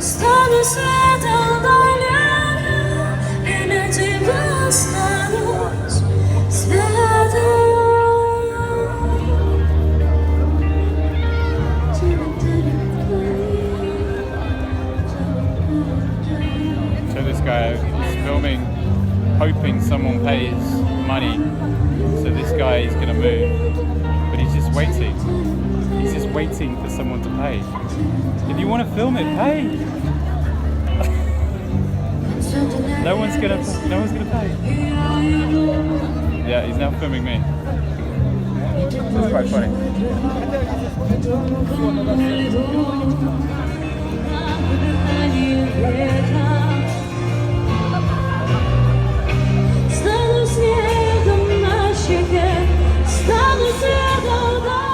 стану светом далека, и на тебя останусь святым. So this guy is filming, hoping someone pays money. So this guy is going to move, but he's just waiting. He's just waiting for someone to pay. If you want to film it, pay. No one's gonna pay. Yeah, he's now filming me. That's quite funny. Стану снегом на щеке, стану светом далека.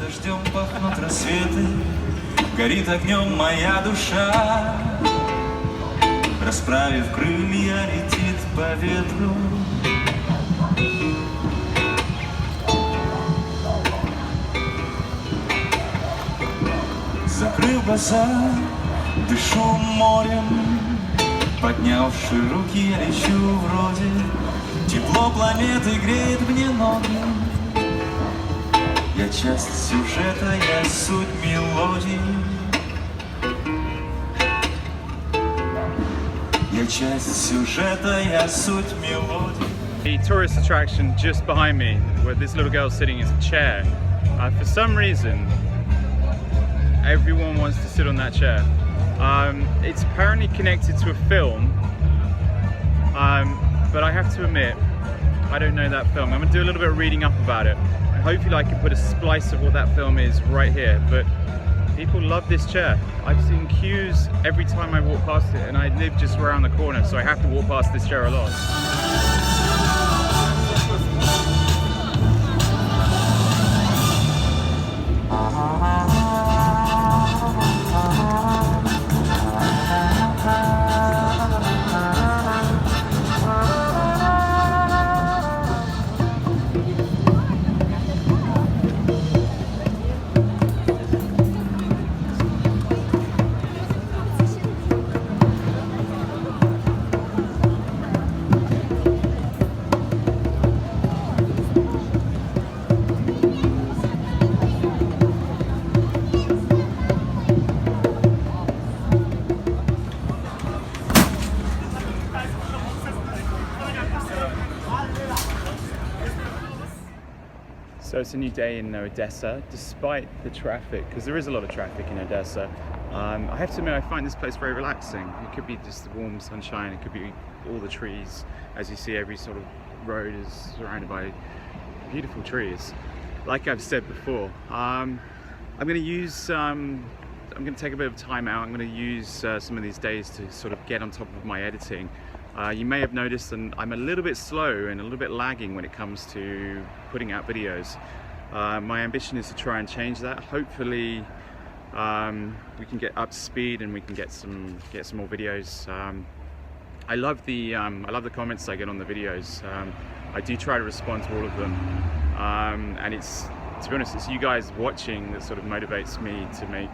Дождем пахнут рассветы, горит огнем моя душа. Расправив крылья, летит по ветру. Закрыв глаза, дышу морем, поднявши руки, я лечу вроде. Тепло планеты греет мне ноги. Я часть сюжета, я суть мелодии. Я часть сюжета, я суть мелодии. The tourist attraction just behind me, where this little girl's sitting, is a chair. For some reason, everyone wants to sit on that chair. It's apparently connected to a film, but I have to admit, I don't know that film. I'm going to do a little bit of reading up about it. Hopefully I can put a splice of what that film is right here, but people love this chair. I've seen queues every time I walk past it, and I live just around the corner, so I have to walk past this chair a lot. So it's a new day in Odessa, despite the traffic, because there is a lot of traffic in Odessa. I have to admit, I find this place very relaxing. It could be just the warm sunshine, it could be all the trees. As you see, every sort of road is surrounded by beautiful trees. Like I've said before, I'm going to take a bit of time out. I'm going to use some of these days to sort of get on top of my editing. You may have noticed that I'm a little bit slow and a little bit lagging when it comes to putting out videos. My ambition is to try and change that. Hopefully we can get up to speed and we can get some more videos. I love the comments I get on the videos. I do try to respond to all of them, and it's, to be honest, it's you guys watching that sort of motivates me to make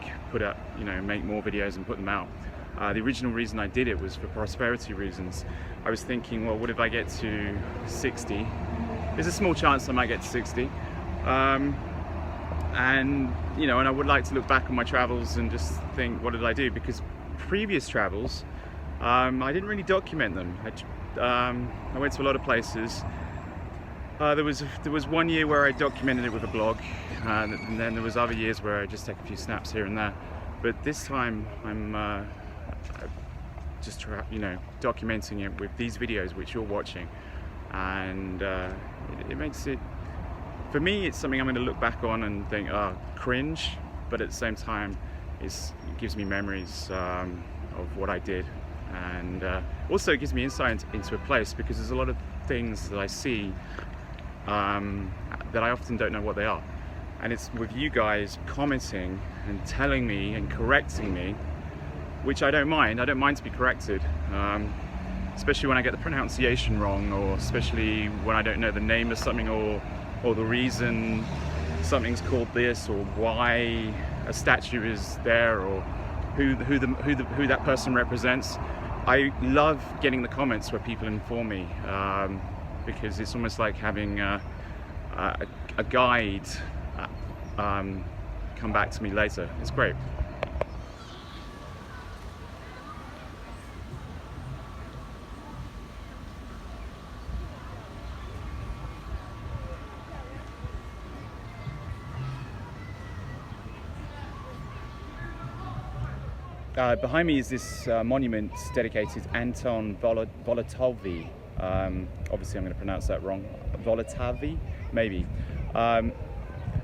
more videos and put them out. The original reason I did it was for prosperity reasons. I was thinking, well, what if I get to 60? There's a small chance I might get to 60. And I would like to look back on my travels and just think, what did I do? Because previous travels, I didn't really document them. I went to a lot of places. There was one year where I documented it with a blog, and then there was other years where I just take a few snaps here and there. But this time I'm just documenting it with these videos which you're watching, and it makes it, for me, it's something I'm going to look back on and think, oh, cringe, but at the same time it gives me memories of what I did, and also it gives me insight into a place, because there's a lot of things that I see that I often don't know what they are, and it's with you guys commenting and telling me and correcting me, which I don't mind. I don't mind to be corrected, especially when I get the pronunciation wrong, or especially when I don't know the name of something, or the reason something's called this, or why a statue is there, or who that person represents. I love getting the comments where people inform me, because it's almost like having a guide come back to me later. It's great. Behind me is this monument dedicated Anton Volotovi. Obviously I'm going to pronounce that wrong. Volotovi, maybe.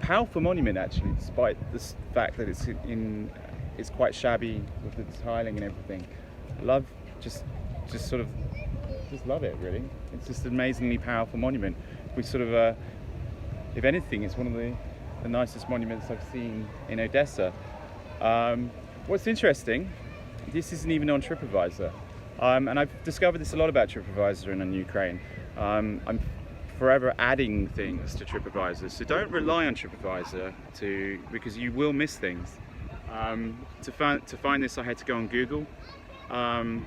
Powerful monument, actually, despite the fact that it's quite shabby with the tiling and everything. Just love it, really. It's just an amazingly powerful monument. We sort of, if anything, it's one of the nicest monuments I've seen in Odessa. What's interesting, this isn't even on TripAdvisor, and I've discovered this a lot about TripAdvisor and in Ukraine. I'm forever adding things to TripAdvisor, so don't rely on TripAdvisor because you will miss things. To find this, I had to go on Google, and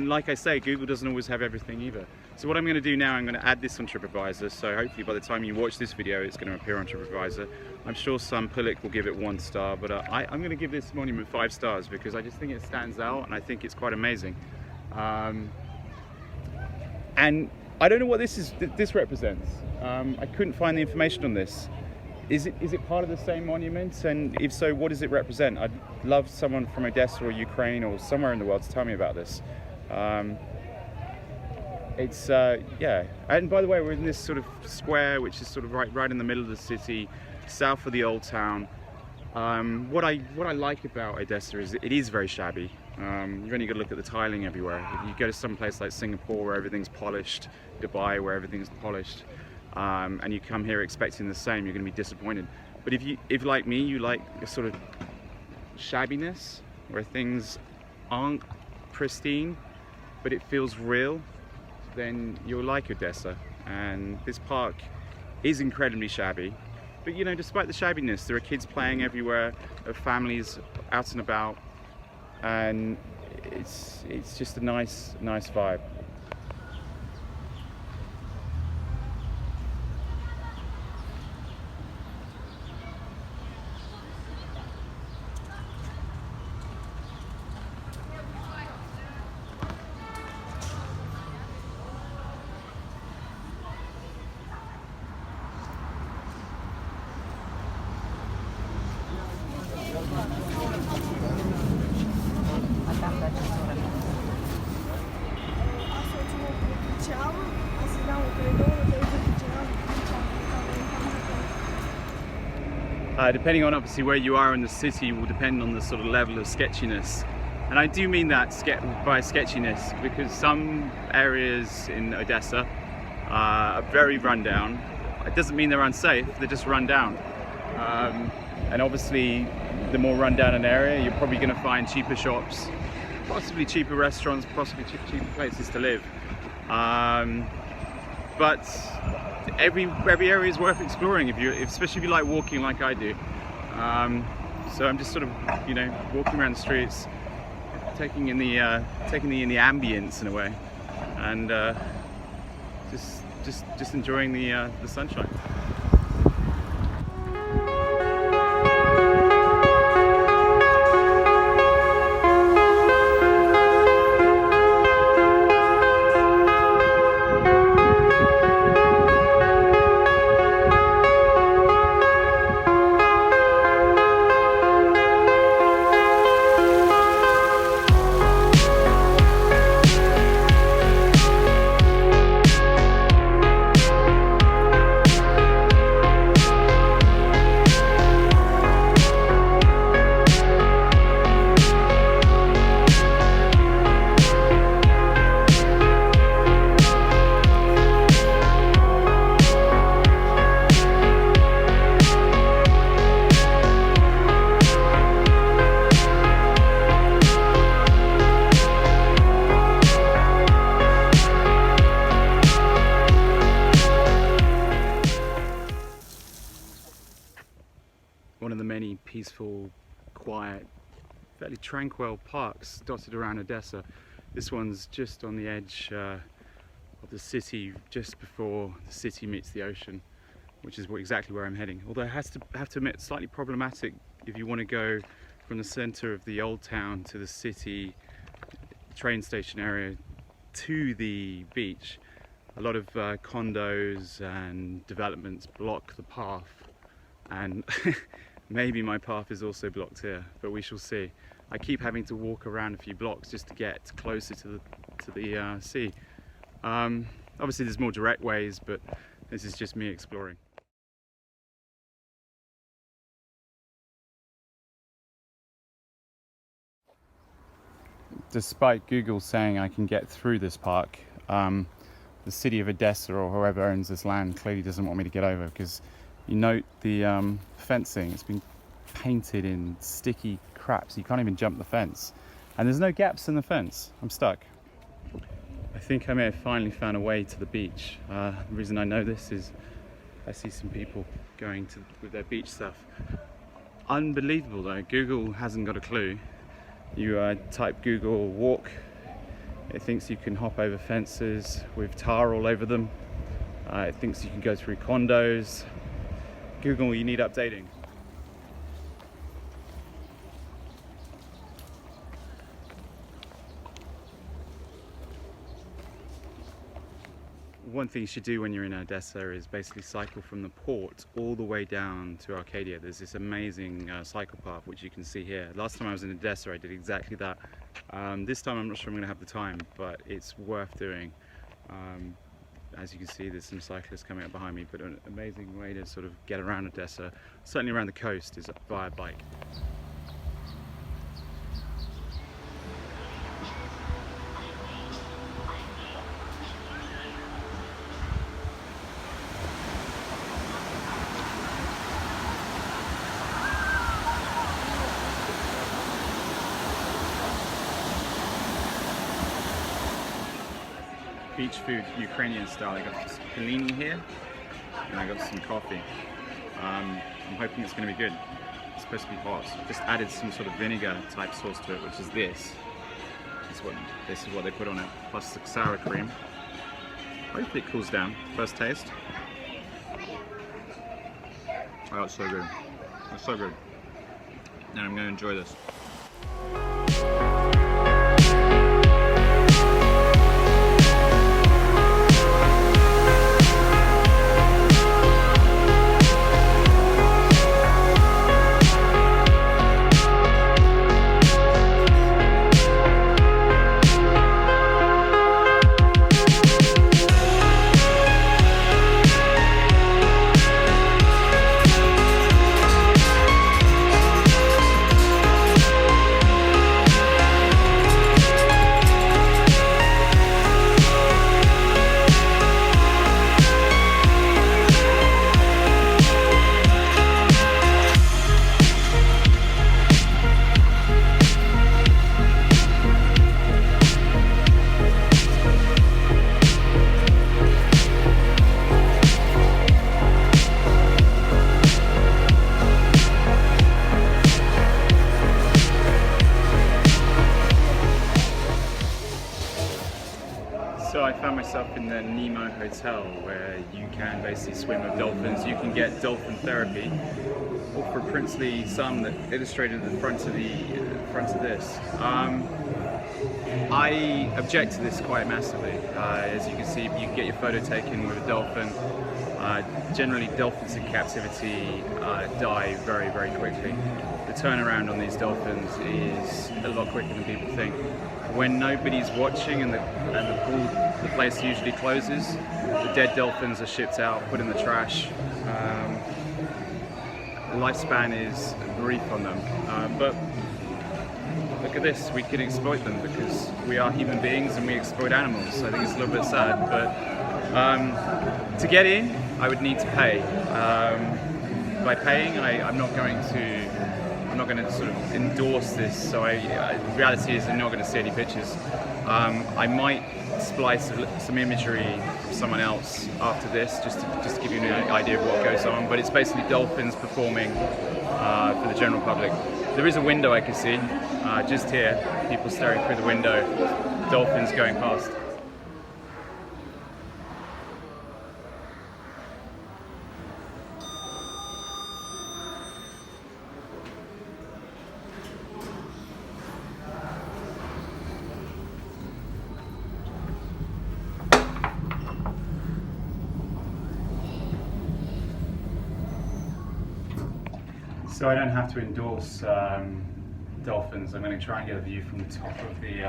like I say, Google doesn't always have everything either. So what I'm going to do now, I'm going to add this on TripAdvisor, so hopefully by the time you watch this video it's going to appear on TripAdvisor. I'm sure some public will give it 1 star, but I'm going to give this monument 5 stars because I just think it stands out and I think it's quite amazing. And I don't know what this represents. I couldn't find the information on this. Is it part of the same monument? And if so, what does it represent? I'd love someone from Odessa or Ukraine or somewhere in the world to tell me about this. Yeah, and by the way, we're in this sort of square which is sort of right in the middle of the city, south of the old town. What I like about Odessa is it is very shabby. You've only got to look at the tiling everywhere. If you go to some place like Singapore where everything's polished, Dubai where everything's polished, and you come here expecting the same, you're going to be disappointed. But if like me, you like a sort of shabbiness where things aren't pristine, but it feels real, then you'll like Odessa. And this park is incredibly shabby, but despite the shabbiness, there are kids playing everywhere, there are families out and about, and it's just a nice vibe. Depending on obviously where you are in the city will depend on the sort of level of sketchiness. And I do mean that by sketchiness, because some areas in Odessa are very run down. It doesn't mean they're unsafe, they're just run down. And obviously, the more run down an area, you're probably going to find cheaper shops, possibly cheaper restaurants, possibly cheaper places to live. But every area is worth exploring, especially if you like walking like I do. So I'm just sort of, you know, walking around the streets, taking in the ambience in a way, and just enjoying the sunshine. One of the many peaceful, quiet, fairly tranquil parks dotted around Odessa. This one's just on the edge of the city, just before the city meets the ocean, which is exactly where I'm heading. Although I have to admit, slightly problematic if you want to go from the center of the old town to the city train station area to the beach. A lot of condos and developments block the path, and maybe my path is also blocked here, but we shall see. I keep having to walk around a few blocks just to get closer to the sea. Obviously there's more direct ways, but this is just me exploring. Despite Google saying I can get through this park, the city of Odessa, or whoever owns this land, clearly doesn't want me to get over, because you note the fencing. It's been painted in sticky crap, so you can't even jump the fence. And there's no gaps in the fence. I'm stuck. I think I may have finally found a way to the beach. The reason I know this is I see some people going with their beach stuff. Unbelievable though, Google hasn't got a clue. You type Google walk, it thinks you can hop over fences with tar all over them. It thinks you can go through condos. Google, you need updating. One thing you should do when you're in Odessa is basically cycle from the port all the way down to Arcadia. There's this amazing cycle path which you can see here. Last time I was in Odessa I did exactly that. This time I'm not sure I'm going to have the time, but it's worth doing. As you can see, there's some cyclists coming up behind me, but an amazing way to sort of get around Odessa, certainly around the coast, is via bike. Beach food, Ukrainian style. I got some panini here, and I got some coffee. I'm hoping it's going to be good. It's supposed to be hot. Just added some sort of vinegar type sauce to it, which is this. This is what they put on it, plus the sour cream. Hopefully it cools down. First taste. Oh, it's so good. It's so good. And I'm going to enjoy this. I found myself in the Nemo Hotel, where you can basically swim with dolphins. You can get dolphin therapy, or for a princely sum that illustrated the front of this. I object to this quite massively. As you can see, you can get your photo taken with a dolphin. Generally, dolphins in captivity die very, very quickly. The turnaround on these dolphins is a lot quicker than people think. When nobody's watching and the place usually closes, the dead dolphins are shipped out, put in the trash. The lifespan is brief on them, but look at this, we can exploit them because we are human beings and we exploit animals. I think it's a little bit sad, but to get in, I would need to pay. By paying, I'm not going to sort of endorse this. So the reality is, I'm not going to see any pictures. I might splice some imagery from someone else after this, just to give you an idea of what goes on. But it's basically dolphins performing for the general public. There is a window I can see just here. People staring through the window. Dolphins going past. So I don't have to endorse dolphins. I'm going to try and get a view from the top of the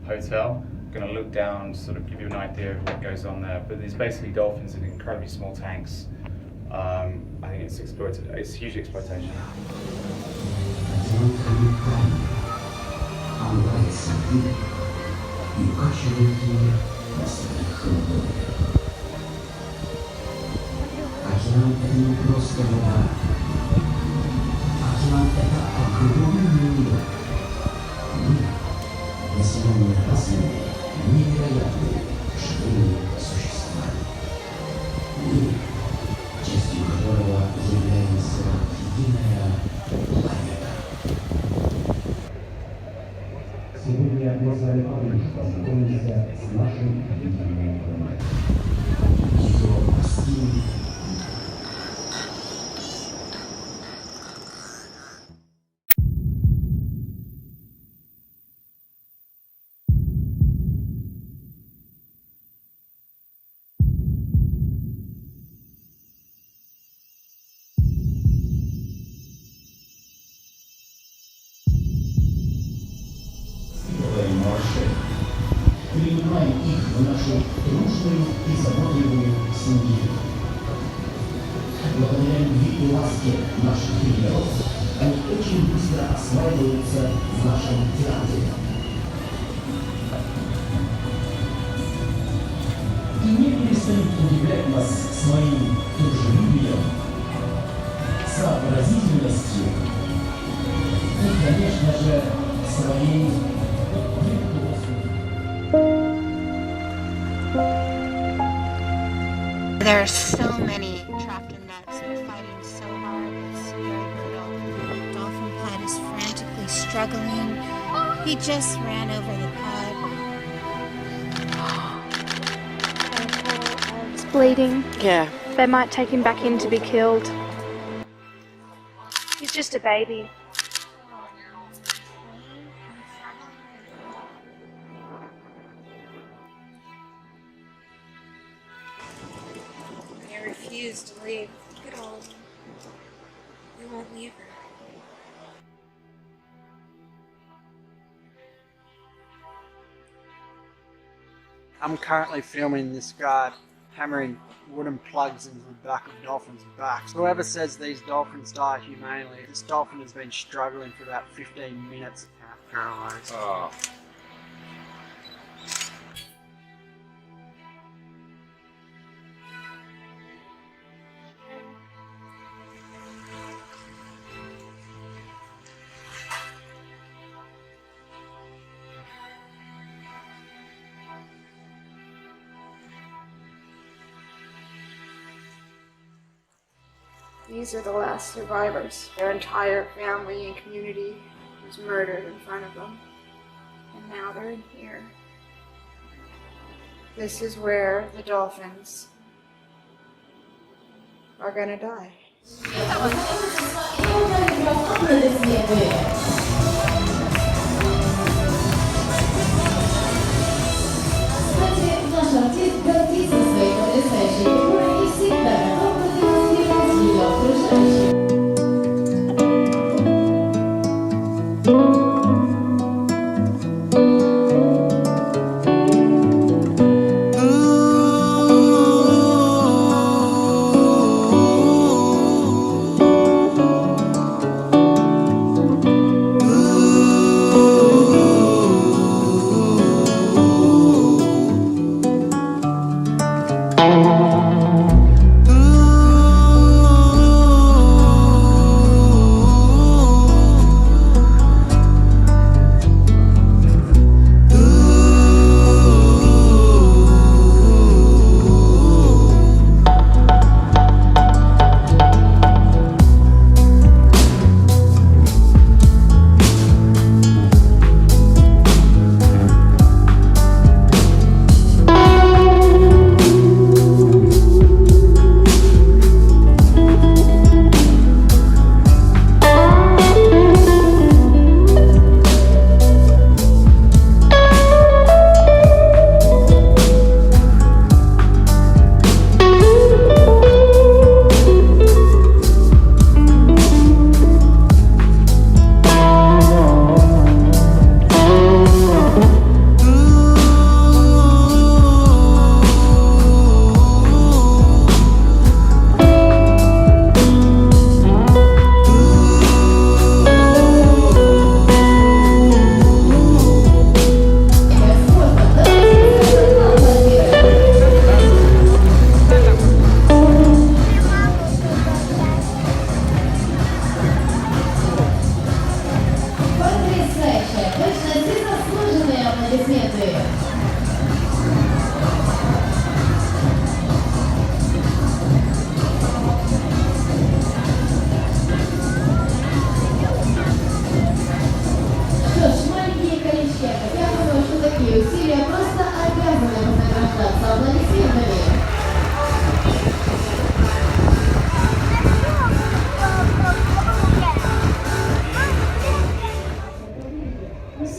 hotel. I'm going to look down, sort of give you an idea of what goes on there. But there's basically dolphins in incredibly small tanks. I think it's exploited. It's huge exploitation. Принимаем их в нашу дружную и заботливую семью. Благодаря любви и ласке наших тренеров, они очень быстро осваиваются в нашем театре. И не перестают удивлять вас своим дружелюбием, сообразительностью и, конечно же, своей There are so many trapped in nets and fighting so hard. It's very brutal. Dolphin Platt is frantically struggling. He just ran over the pod. He's bleeding. Yeah. They might take him back in to be killed. He's just a baby. They refuse to leave. Look at all of them. They won't leave her. I'm currently filming this guy hammering wooden plugs into the back of dolphins' backs. Whoever says these dolphins die humanely, this dolphin has been struggling for about 15 minutes, half paralyzed. Oh. These are the last survivors. Their entire family and community was murdered in front of them. And now they're in here. This is where the dolphins are gonna die. Наш артист гордится своей потрясающей игрой и всегда готов продемонстрировать ее окружающим.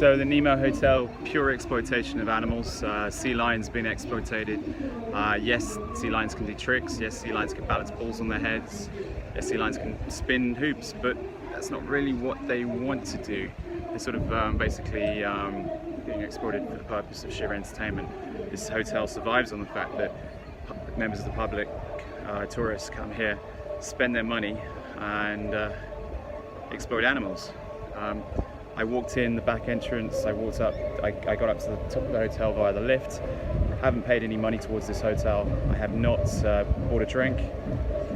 So the Nemo Hotel, pure exploitation of animals. Sea lions being exploited. Yes, sea lions can do tricks. Yes, sea lions can balance balls on their heads. Yes, sea lions can spin hoops, but that's not really what they want to do. They're sort of basically being exploited for the purpose of sheer entertainment. This hotel survives on the fact that members of the public, tourists, come here, spend their money and exploit animals. I walked in the back entrance, I walked up, I got up to the top of the hotel via the lift. I haven't paid any money towards this hotel. I have not bought a drink.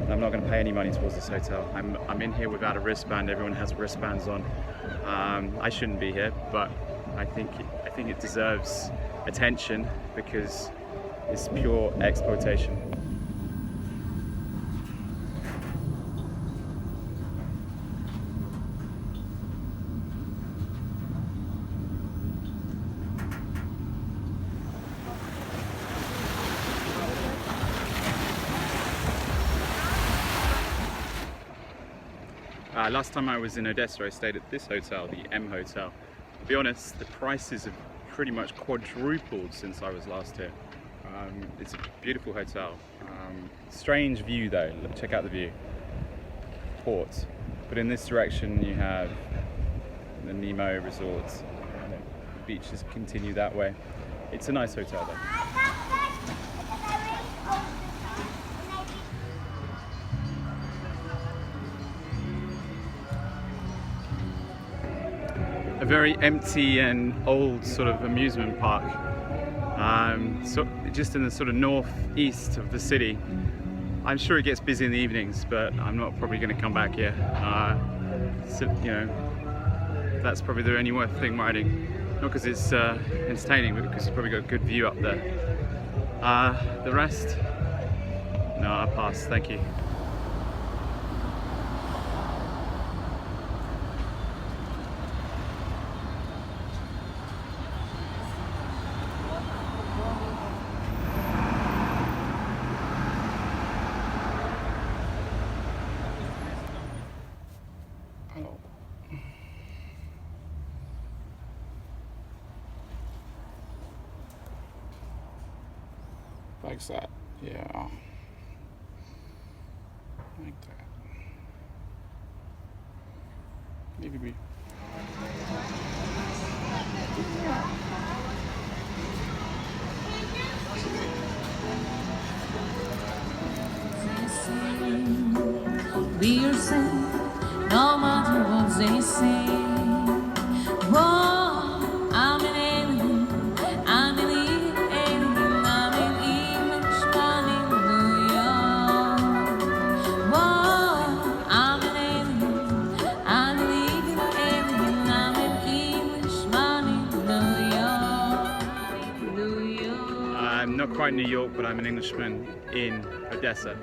I'm not going to pay any money towards this hotel. I'm in here without a wristband. Everyone has wristbands on. I shouldn't be here, but I think it deserves attention because it's pure exploitation. Last time I was in Odessa, I stayed at this hotel, the M Hotel. To be honest, the prices have pretty much quadrupled since I was last here. It's a beautiful hotel. Strange view though, check out the view. Port. But in this direction you have the Nemo Resort. The beaches continue that way. It's a nice hotel though. A very empty and old sort of amusement park, so just in the sort of northeast of the city. I'm sure it gets busy in the evenings, but I'm not probably going to come back here. So, you know, that's probably the only worth thing riding. Not because it's entertaining, but because it's probably got a good view up there. The rest, no, I'll pass. Thank you. Like that. Yeah. Like that. Maybe. Be yourself, no matter what they say. Whoa, I'm an alien, I'm an alien, I'm an Englishman in New York. Whoa, I'm an alien, I'm an alien, I'm an Englishman in New York. I'm not quite New York, but I'm an Englishman in Odessa.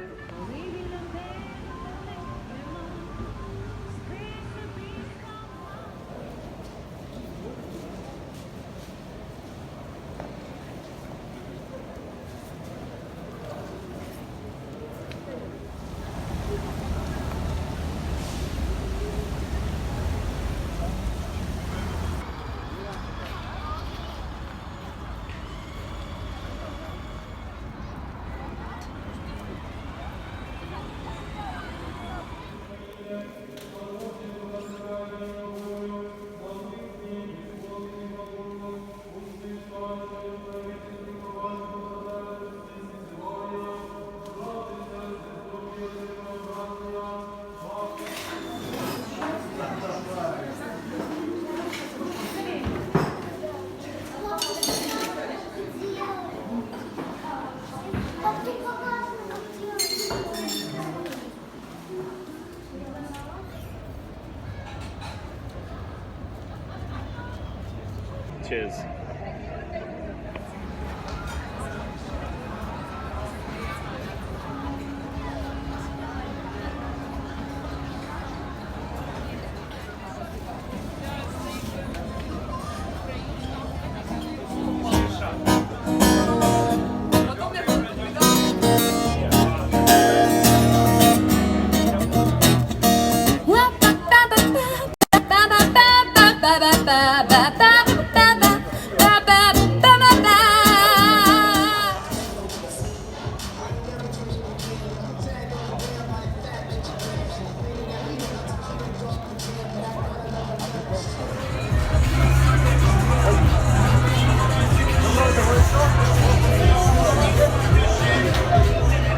Cheers.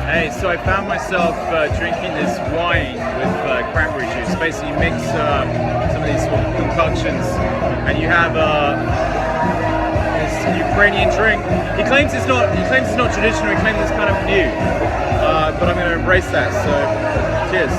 Hey, so I found myself drinking this wine with cranberry juice. Basically, you mix some of these concoctions, and you have this Ukrainian drink. He claims it's not traditional. He claims it's kind of new, but I'm going to embrace that. So, cheers.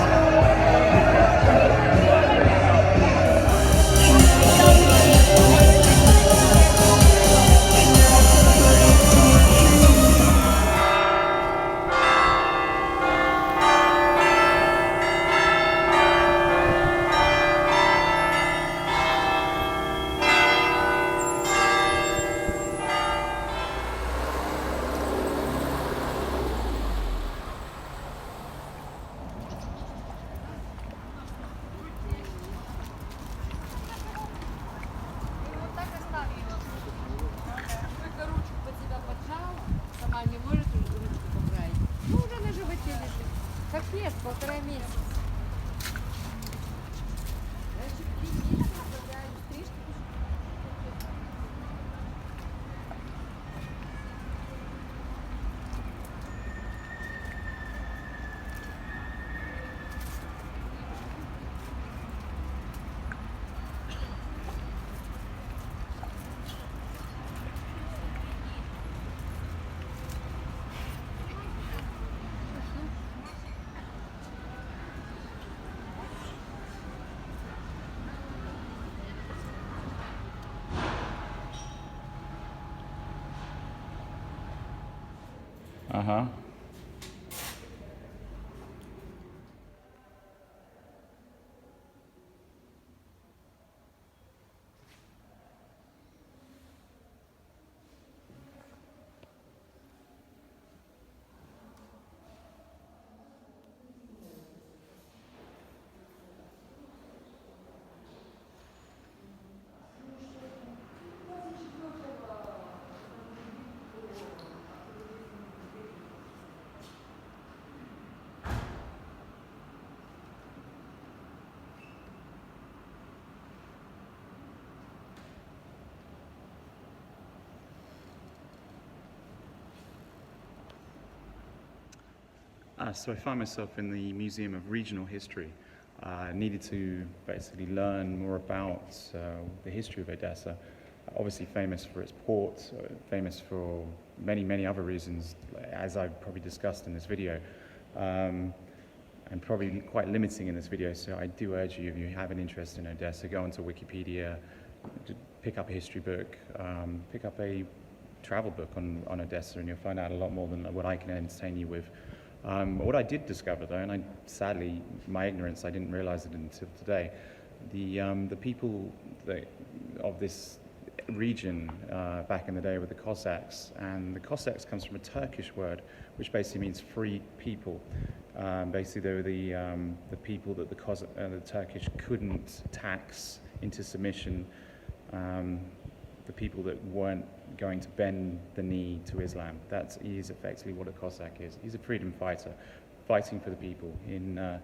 Uh-huh. So I find myself in the Museum of Regional History. I needed to basically learn more about the history of Odessa. Obviously famous for its port, famous for many, many other reasons, as I've probably discussed in this video, and probably quite limiting in this video. So I do urge you, if you have an interest in Odessa, go onto Wikipedia, pick up a history book, pick up a travel book on Odessa, and you'll find out a lot more than what I can entertain you with. What I did discover though, and sadly, my ignorance, I didn't realize it until today, the people of this region back in the day were the Cossacks, and the Cossacks comes from a Turkish word which basically means free people. Basically they were the people that the Turkish couldn't tax into submission, the people that weren't going to bend the knee to Islam. That is effectively what a Cossack is. He's a freedom fighter, fighting for the people. In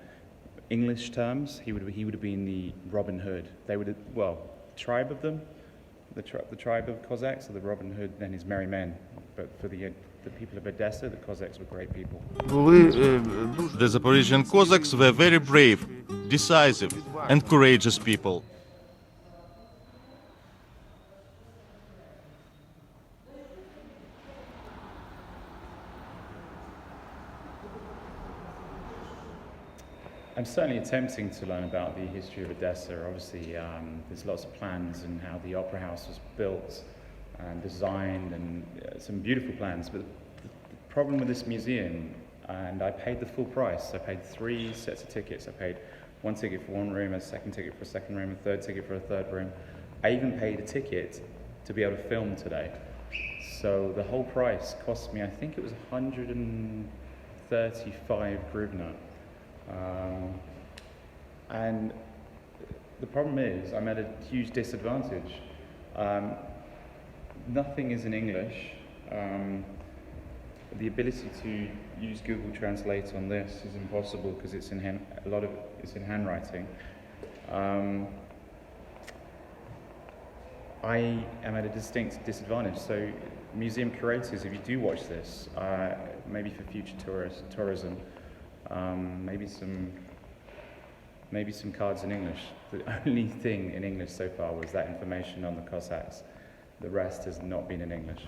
English terms, he would have been the Robin Hood. They would have, well, tribe of them, the tribe of Cossacks, so the Robin Hood then is merry men. But for the people of Odessa, the Cossacks were great people. The Zaporizhian Cossacks were very brave, decisive, and courageous people. I'm certainly attempting to learn about the history of Odessa. Obviously, there's lots of plans and how the opera house was built and designed, and some beautiful plans. But the problem with this museum, and I paid the full price. I paid 3 sets of tickets. I paid 1 ticket for 1 room, a 2nd ticket for a 2nd room, a 3rd ticket for a 3rd room. I even paid a ticket to be able to film today. So the whole price cost me, I think it was 135 hryvnia. And the problem is, I'm at a huge disadvantage. Nothing is in English. The ability to use Google Translate on this is impossible because it's a lot of it's in handwriting. I am at a distinct disadvantage. So, museum curators, if you do watch this, maybe for future tourism. Maybe some cards in English. The only thing in English so far was that information on the Cossacks. The rest has not been in English.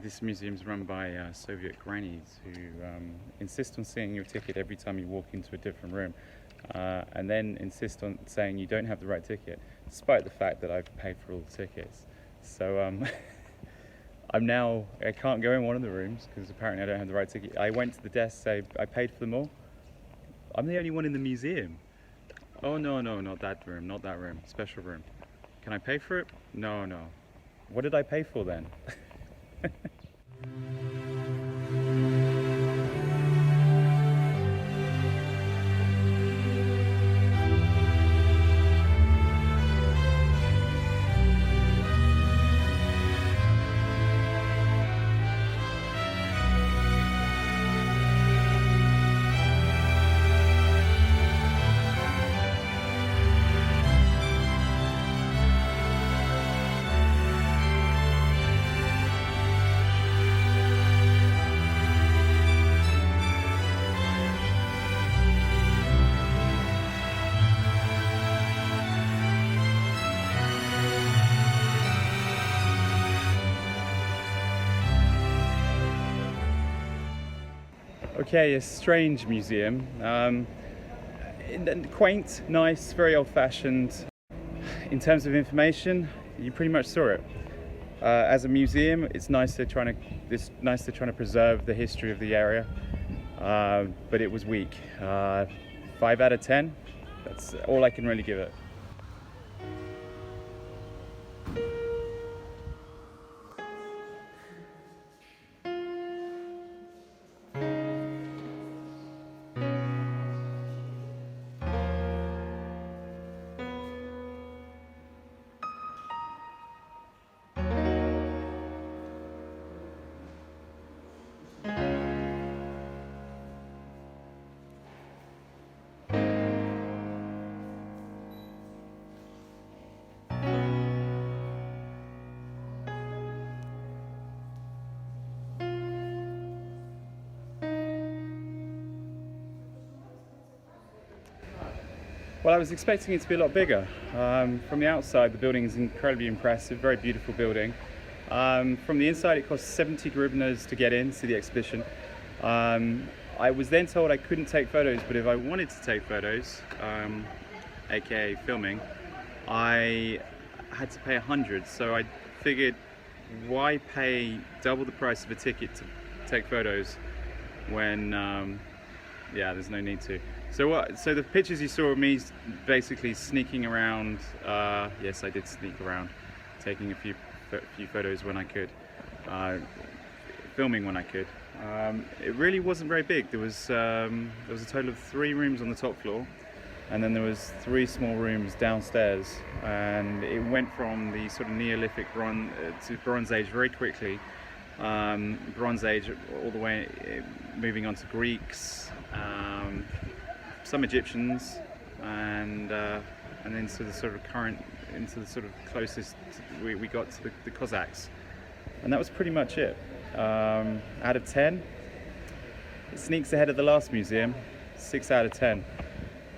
This museum is run by Soviet grannies who insist on seeing your ticket every time you walk into a different room, and then insist on saying you don't have the right ticket, despite the fact that I've paid for all the tickets. So I can't go in one of the rooms because apparently I don't have the right ticket. I went to the desk, say I paid for them all. I'm the only one in the museum. Oh no, not that room, not that room, special room. Can I pay for it? No. What did I pay for then? Okay, a strange museum. quaint, nice, very old-fashioned. In terms of information, you pretty much saw it. As a museum, it's nice they're trying to preserve the history of the area, but it was weak. 5 out of 10. That's all I can really give it. Well, I was expecting it to be a lot bigger. From the outside, the building is incredibly impressive, very beautiful building. From the inside, it cost 70 hryvnias to get in, to the exhibition. I was then told I couldn't take photos, but if I wanted to take photos, aka filming, I had to pay 100. So I figured, why pay double the price of a ticket to take photos when, yeah, there's no need to. So the pictures you saw of me basically sneaking around. Yes, I did sneak around, taking a few photos when I could, filming when I could. It really wasn't very big. There was a total of 3 rooms on the top floor, and then there was 3 small rooms downstairs. And it went from the sort of Neolithic to Bronze Age very quickly. Bronze Age all the way, moving on to Greeks. Some Egyptians, and then to the sort of current, into the sort of closest we got to the Cossacks, and that was pretty much it. Out of 10, it sneaks ahead of the last museum, 6 out of 10,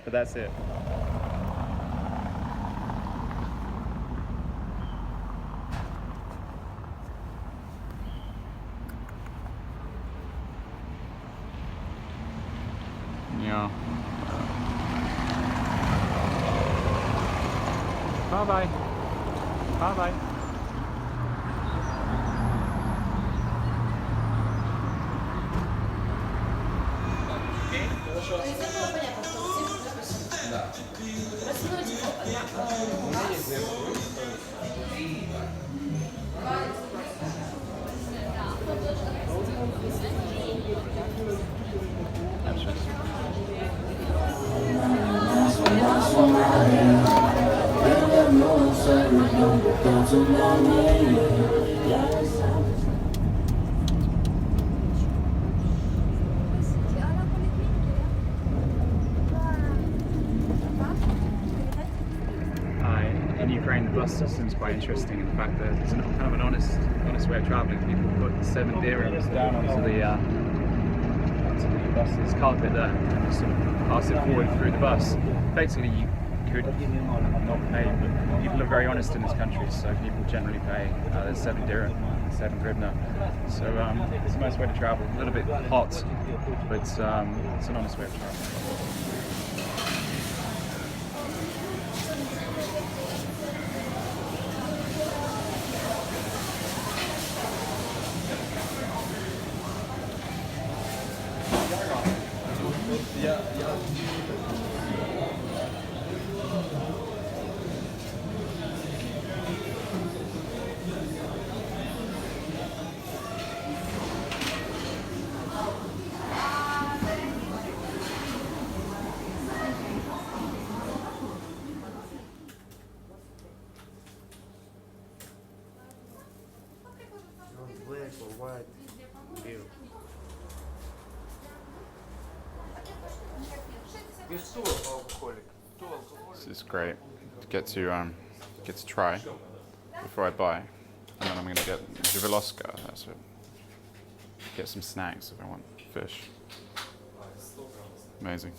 but that's it. Yeah. Bye-bye. Bye-bye. In Ukraine, the bus system is quite interesting in the fact that it's kind of an honest way of travelling. People put 7 dirhams down onto the bus's carpet there and just sort of pass it forward through the bus. Effectively, you could not pay, but people are very honest in this country, so people generally pay 7 dirham, 7 hryvnia. So it's a nice way to travel. A little bit hot, but it's an honest way of travel. This is great. Get to try before I buy, and then I'm going to get Żywiloska. That's it. Get some snacks if I want fish. Amazing.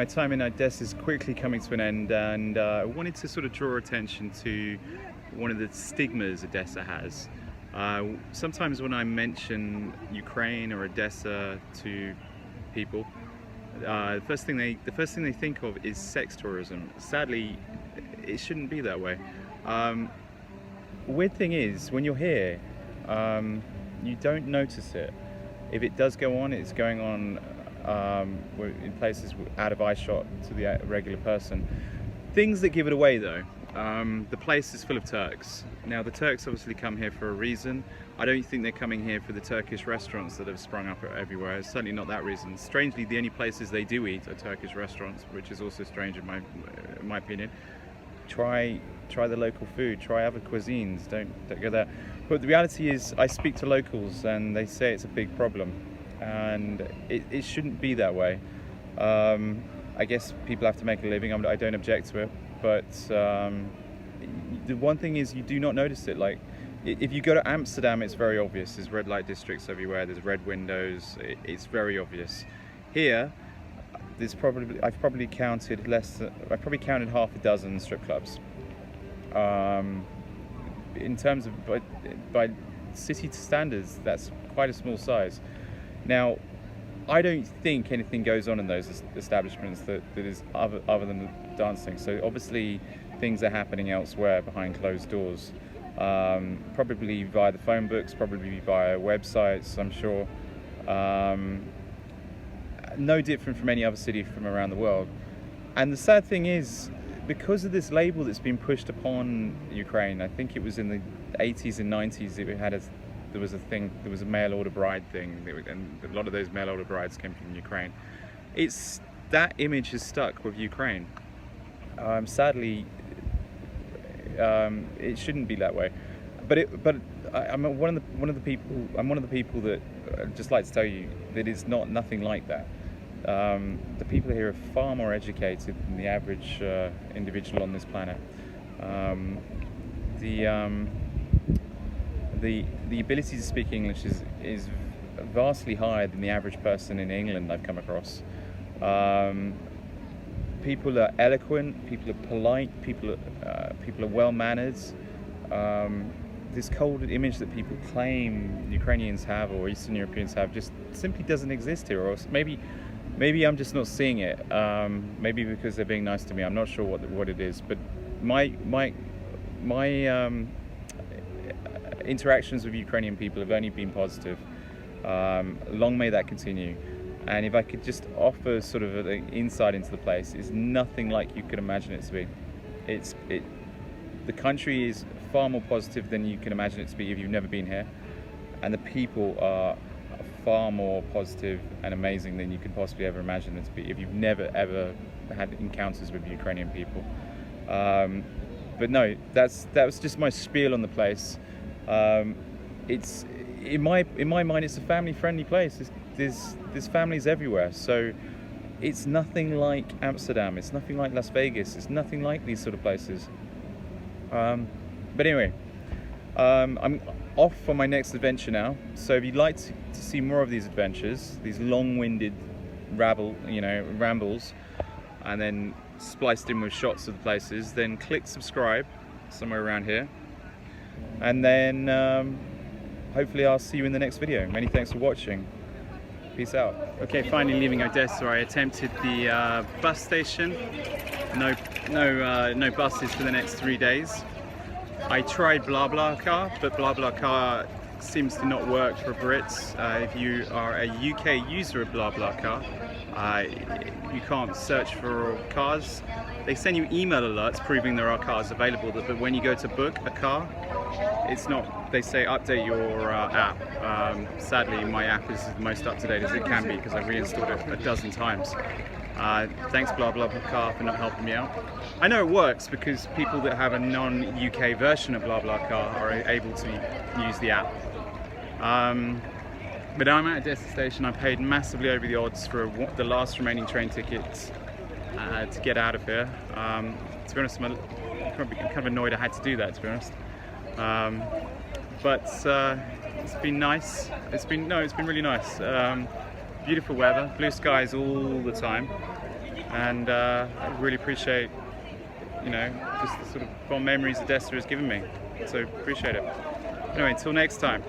my time in Odessa is quickly coming to an end, and I wanted to sort of draw attention to one of the stigmas Odessa has. Sometimes when I mention Ukraine or Odessa to people, the first thing they think of is sex tourism. Sadly, it shouldn't be that way. Weird thing is, when you're here, you don't notice it. If it does go on, it's going on in places out of eyeshot to the regular person. Things that give it away though, the place is full of Turks. Now the Turks obviously come here for a reason. I don't think they're coming here for the Turkish restaurants that have sprung up everywhere. It's certainly not that reason. Strangely, the only places they do eat are Turkish restaurants, which is also strange in my opinion. Try the local food, try other cuisines, don't go there. But the reality is, I speak to locals and they say it's a big problem, and it shouldn't be that way. I guess people have to make a living. I don't object to it, but the one thing is, you do not notice it. Like, if you go to Amsterdam, it's very obvious. There's red light districts everywhere. There's red windows. It's very obvious. Here, I've probably counted half a dozen strip clubs. In terms of by city standards, that's quite a small size. Now, I don't think anything goes on in those establishments that is other than dancing. So obviously things are happening elsewhere behind closed doors. Probably via the phone books, probably via websites, I'm sure. No different from any other city from around the world. And the sad thing is, because of this label that's been pushed upon Ukraine, I think it was in the 80s and 90s, there was a mail order bride thing, and a lot of those mail order brides came from Ukraine. That image has stuck with Ukraine. Sadly, it shouldn't be that way. But I'm one of the people that I'd just like to tell you that it's nothing like that. The people here are far more educated than the average individual on this planet. The ability to speak English is vastly higher than the average person in England I've come across. People are eloquent, people are polite, people are well-mannered. This cold image that people claim Ukrainians have or Eastern Europeans have just simply doesn't exist here. Or maybe I'm just not seeing it. Maybe because they're being nice to me. I'm not sure what it is. But my interactions with Ukrainian people have only been positive. Long may that continue. And if I could just offer sort of an insight into the place, it's nothing like you could imagine it to be. The country is far more positive than you can imagine it to be if you've never been here, and the people are far more positive and amazing than you could possibly ever imagine them to be if you've never ever had encounters with Ukrainian people. But no, that was just my spiel on the place. It's in my mind, it's a family-friendly place. There's families everywhere, so it's nothing like Amsterdam. It's nothing like Las Vegas. It's nothing like these sort of places. But anyway, I'm off for my next adventure now. So if you'd like to see more of these adventures, these long-winded rambles, and then spliced in with shots of the places, then click subscribe somewhere around here. And then hopefully I'll see you in the next video. Many thanks for watching. Peace out. Okay, finally leaving Odessa. I attempted the bus station. No buses for the next 3 days. I tried BlaBlaCar, but BlaBlaCar seems to not work for Brits. If you are a UK user of BlaBlaCar, you can't search for cars. They send you email alerts proving there are cars available, but when you go to book a car, it's not. They say update your app. Sadly, my app is the most up-to-date as it can be because I reinstalled it a dozen times. Thanks BlaBlaCar for not helping me out. I know it works because people that have a non-UK version of BlaBlaCar are able to use the app. But I'm at Odessa station. I paid massively over the odds for the last remaining train tickets to get out of here. To be honest, I'm kind of annoyed I had to do that, to be honest. But it's been nice. It's been really nice. Beautiful weather, blue skies all the time. and I really appreciate, you know, just the sort of fond memories Odessa has given me. So appreciate it. Anyway, until next time.